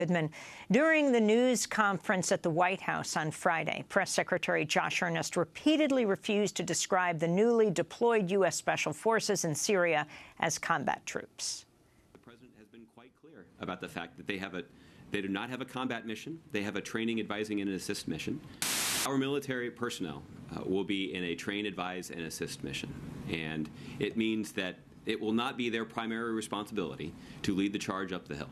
Goodman. During the news conference at the White House on Friday, Press Secretary Josh Earnest repeatedly refused to describe the newly deployed U.S. Special Forces in Syria as combat troops. The President has been quite clear about the fact that they do not have a combat mission. They have a training, advising, and assist mission. Our military personnel will be in a train, advise, and assist mission. And it means that it will not be their primary responsibility to lead the charge up the hill.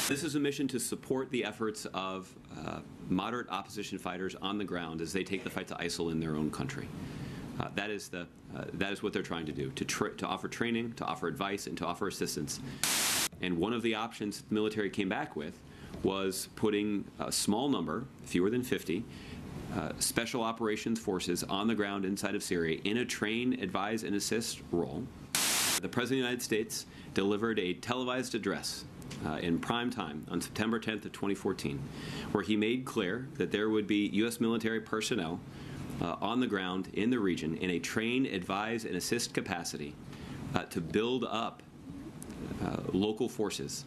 This is a mission to support the efforts of moderate opposition fighters on the ground as they take the fight to ISIL in their own country. That is what they're trying to do, to offer training, to offer advice, and to offer assistance. And one of the options the military came back with was putting a small number, fewer than 50, special operations forces on the ground inside of Syria in a train, advise, and assist role. The President of the United States delivered a televised address in prime time on September 10th of 2014, where he made clear that there would be U.S. military personnel on the ground in the region in a train, advise, and assist capacity to build up local forces.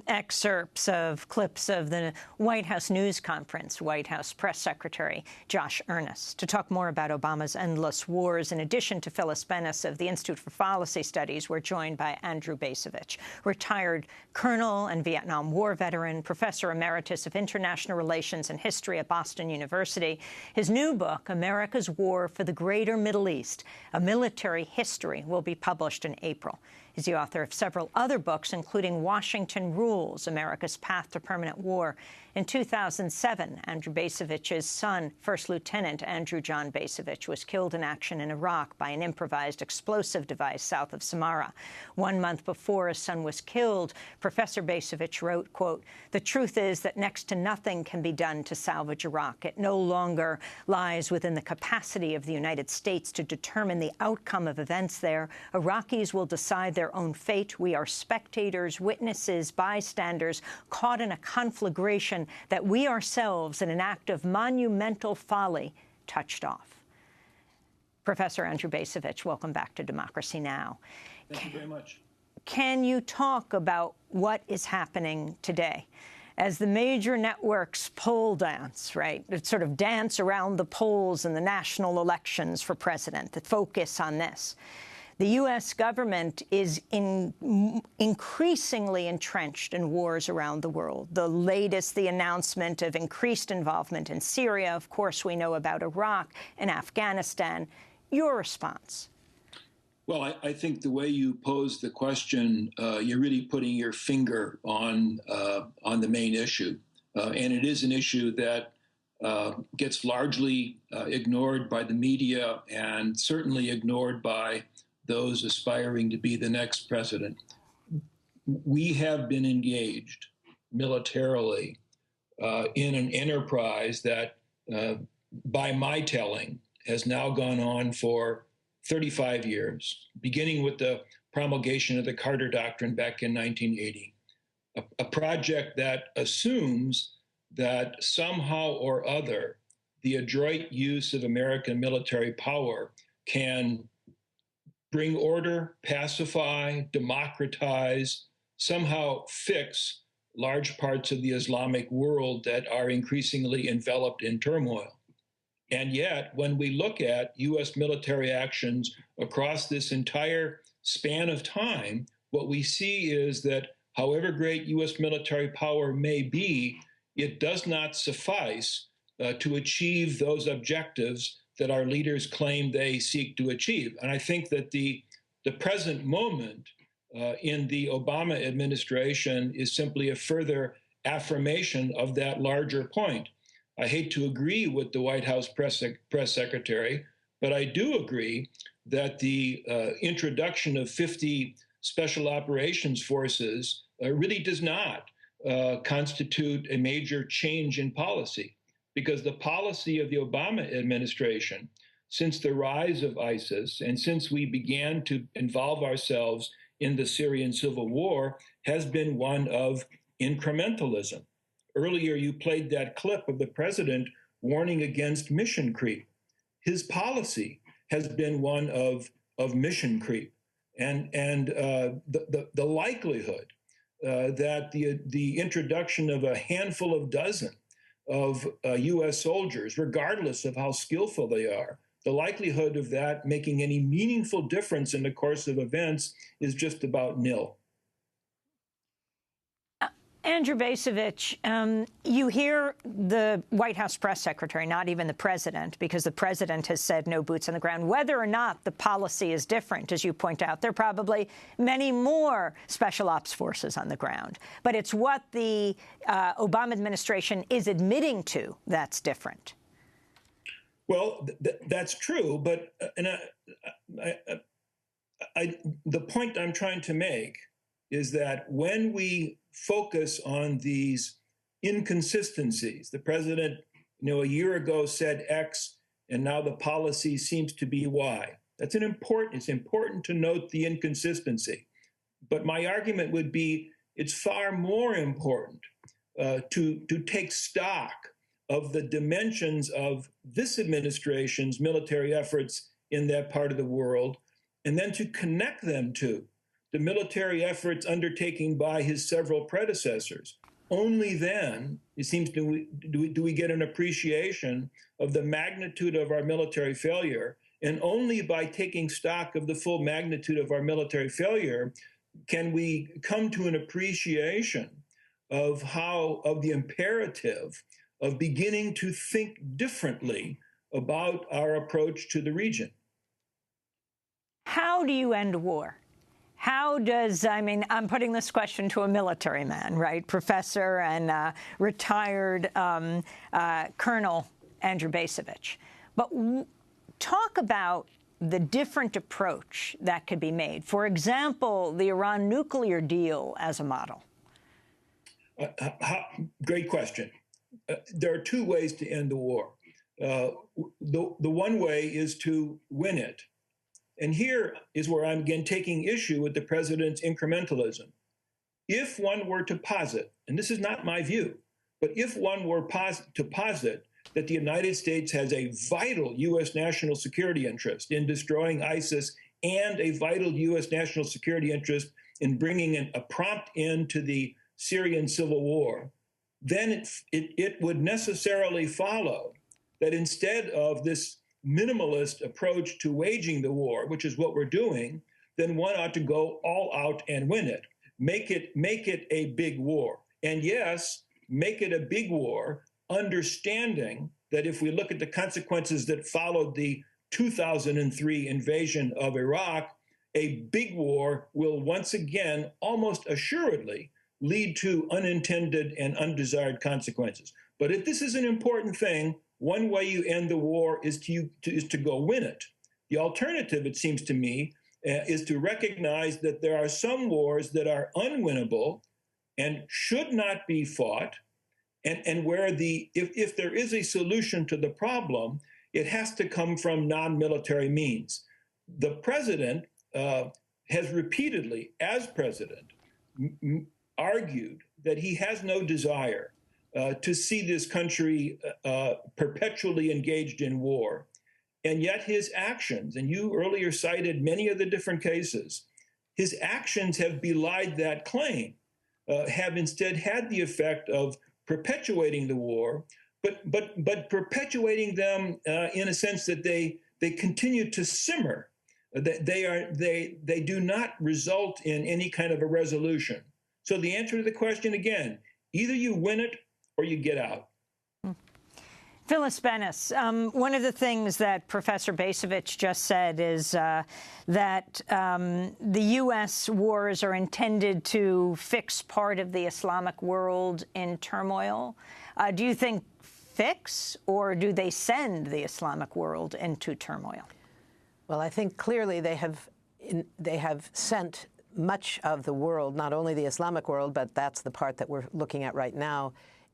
Excerpts of clips of the White House news conference, White House Press Secretary Josh Earnest. To talk more about Obama's endless wars, in addition to Phyllis Bennis of the Institute for Policy Studies, we're joined by Andrew Bacevich, retired colonel and Vietnam War veteran, professor emeritus of international relations and history at Boston University. His new book, America's War for the Greater Middle East, A Military History, will be published in April. He's the author of several other books, including Washington Rules, America's Path to Permanent War. In 2007, Andrew Bacevich's son, First Lieutenant Andrew John Bacevich, was killed in action in Iraq by an improvised explosive device south of Samarra. 1 month before his son was killed, Professor Bacevich wrote, quote, "The truth is that next to nothing can be done to salvage Iraq. It no longer lies within the capacity of the United States to determine the outcome of events there. Iraqis will decide their own fate. We are spectators, witnesses, bystanders, caught in a conflagration that we ourselves, in an act of monumental folly, touched off." Professor Andrew Bacevich, welcome back to Democracy Now! Thank you very much. Can you talk about what is happening today? As the major networks pole dance, right, sort of dance around the polls in the national elections for president, that focus on this. The U.S. government is increasingly entrenched in wars around the world. The latest, the announcement of increased involvement in Syria. Of course, we know about Iraq and Afghanistan. Your response? Well, I think the way you pose the question, you're really putting your finger on the main issue. And it is an issue that gets largely ignored by the media and certainly ignored by those aspiring to be the next president. We have been engaged militarily in an enterprise that, by my telling, has now gone on for 35 years, beginning with the promulgation of the Carter Doctrine back in 1980, a project that assumes that somehow or other the adroit use of American military power can bring order, pacify, democratize, somehow fix large parts of the Islamic world that are increasingly enveloped in turmoil. And yet, when we look at U.S. military actions across this entire span of time, what we see is that however great U.S. military power may be, it does not suffice to achieve those objectives that our leaders claim they seek to achieve. And I think that the present moment in the Obama administration is simply a further affirmation of that larger point. I hate to agree with the White House press secretary, but I do agree that the introduction of 50 special operations forces really does not constitute a major change in policy, because the policy of the Obama administration, since the rise of ISIS and since we began to involve ourselves in the Syrian civil war, has been one of incrementalism. Earlier, you played that clip of the president warning against mission creep. His policy has been one of mission creep. And the likelihood that the introduction of a handful of dozen of U.S. soldiers, regardless of how skillful they are, the likelihood of that making any meaningful difference in the course of events is just about nil. Andrew Bacevich, you hear the White House press secretary, not even the president, because the president has said no boots on the ground. Whether or not the policy is different, as you point out, there are probably many more special ops forces on the ground. But it's what the Obama administration is admitting to that's different. Well, that's true. But the point I'm trying to make is that when we focus on these inconsistencies, the president, a year ago said X, and now the policy seems to be Y. It's important to note the inconsistency. But my argument would be it's far more important to take stock of the dimensions of this administration's military efforts in that part of the world, and then to connect them to the military efforts undertaken by his several predecessors. Only then, it seems, do we get an appreciation of the magnitude of our military failure. And only by taking stock of the full magnitude of our military failure can we come to an appreciation of the imperative of beginning to think differently about our approach to the region. How do you end war? How does, I'm putting this question to a military man, right? Professor and retired Colonel Andrew Bacevich. But talk about the different approach that could be made. For example, the Iran nuclear deal as a model. Great question. There are two ways to end the war. The one way is to win it. And here is where I'm again taking issue with the president's incrementalism. If one were to posit, and this is not my view, but if one were to posit that the United States has a vital U.S. national security interest in destroying ISIS and a vital U.S. national security interest in bringing a prompt end to the Syrian civil war, then it would necessarily follow that instead of this minimalist approach to waging the war, which is what we're doing, then one ought to go all out and win it. Make it a big war. And yes, make it a big war, understanding that if we look at the consequences that followed the 2003 invasion of Iraq, a big war will once again, almost assuredly, lead to unintended and undesired consequences. But if this is an important thing, one way you end the war is to go win it. The alternative, it seems to me, is to recognize that there are some wars that are unwinnable and should not be fought, and where if there is a solution to the problem, it has to come from non-military means. The president has repeatedly, as president, argued that he has no desire to see this country perpetually engaged in war. And yet his actions, and you earlier cited many of the different cases, his actions have belied that claim, have instead had the effect of perpetuating the war, but perpetuating them in a sense that they continue to simmer. They do not result in any kind of a resolution. So the answer to the question, again, either you win it or you get out. Phyllis Bennis, one of the things that Professor Bacevich just said is that the U.S. wars are intended to fix part of the Islamic world in turmoil. Do you think fix, or do they send the Islamic world into turmoil? Well, I think clearly they have sent much of the world, not only the Islamic world, but that's the part that we're looking at right now,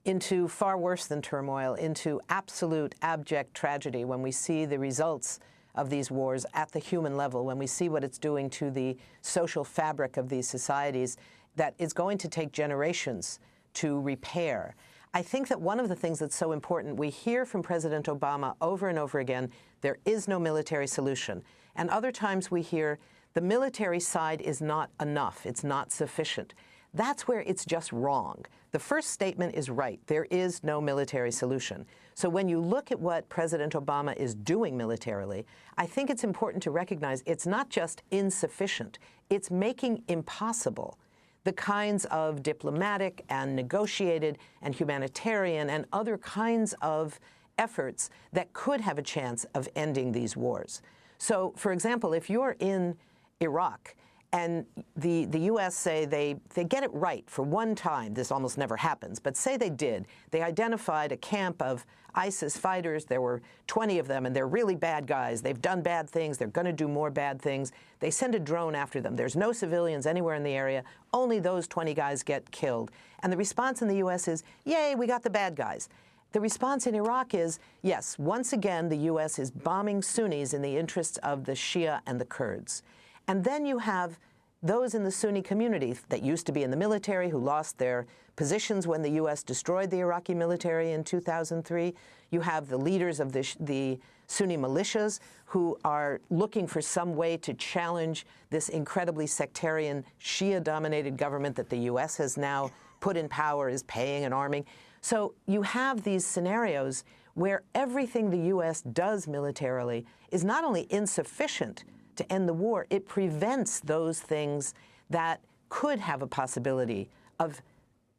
into far worse than turmoil, into absolute abject tragedy when we see the results of these wars at the human level, when we see what it's doing to the social fabric of these societies, that is going to take generations to repair. I think that one of the things that's so important, we hear from President Obama over and over again, there is no military solution. And other times we hear the military side is not enough, it's not sufficient. That's where it's just wrong. The first statement is right. There is no military solution. So when you look at what President Obama is doing militarily, I think it's important to recognize it's not just insufficient, it's making impossible the kinds of diplomatic and negotiated and humanitarian and other kinds of efforts that could have a chance of ending these wars. So, for example, if you're in Iraq and the U.S. say they get it right for one time, this almost never happens, but say they did. They identified a camp of ISIS fighters. There were 20 of them, and they're really bad guys. They've done bad things. They're going to do more bad things. They send a drone after them. There's no civilians anywhere in the area. Only those 20 guys get killed. And the response in the U.S. is, yay, we got the bad guys. The response in Iraq is, yes, once again, the U.S. is bombing Sunnis in the interests of the Shia and the Kurds. And then you have those in the Sunni community that used to be in the military who lost their positions when the U.S. destroyed the Iraqi military in 2003. You have the leaders of the Sunni militias who are looking for some way to challenge this incredibly sectarian Shia-dominated government that the U.S. has now put in power, is paying and arming. So you have these scenarios where everything the U.S. does militarily is not only insufficient to end the war, it prevents those things that could have a possibility of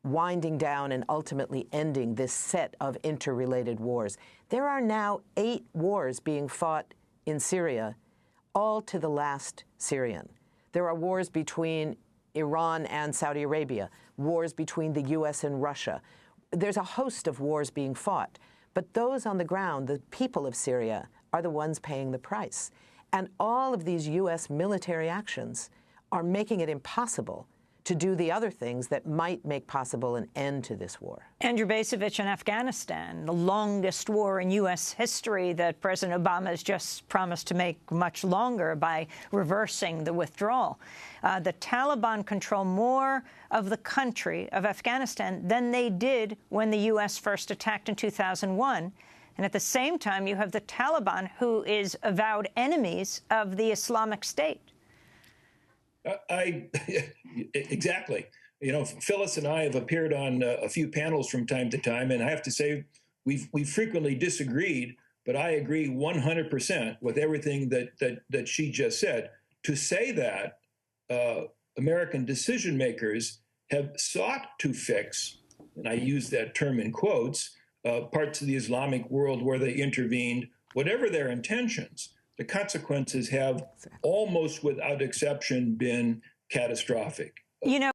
winding down and ultimately ending this set of interrelated wars. There are now 8 wars being fought in Syria, all to the last Syrian. There are wars between Iran and Saudi Arabia, wars between the U.S. and Russia. There's a host of wars being fought. But those on the ground, the people of Syria, are the ones paying the price. And all of these U.S. military actions are making it impossible to do the other things that might make possible an end to this war. Andrew Bacevich in Afghanistan, the longest war in U.S. history that President Obama has just promised to make much longer by reversing the withdrawal. The Taliban control more of the country of Afghanistan than they did when the U.S. first attacked in 2001. And at the same time, you have the Taliban, who is avowed enemies of the Islamic State. Exactly. You know, Phyllis and I have appeared on a few panels from time to time, and I have to say we've frequently disagreed, but I agree 100% with everything that she just said. To say that American decision makers have sought to fix, and I use that term in quotes, parts of the Islamic world where they intervened, whatever their intentions, the consequences have almost without exception been catastrophic. You know,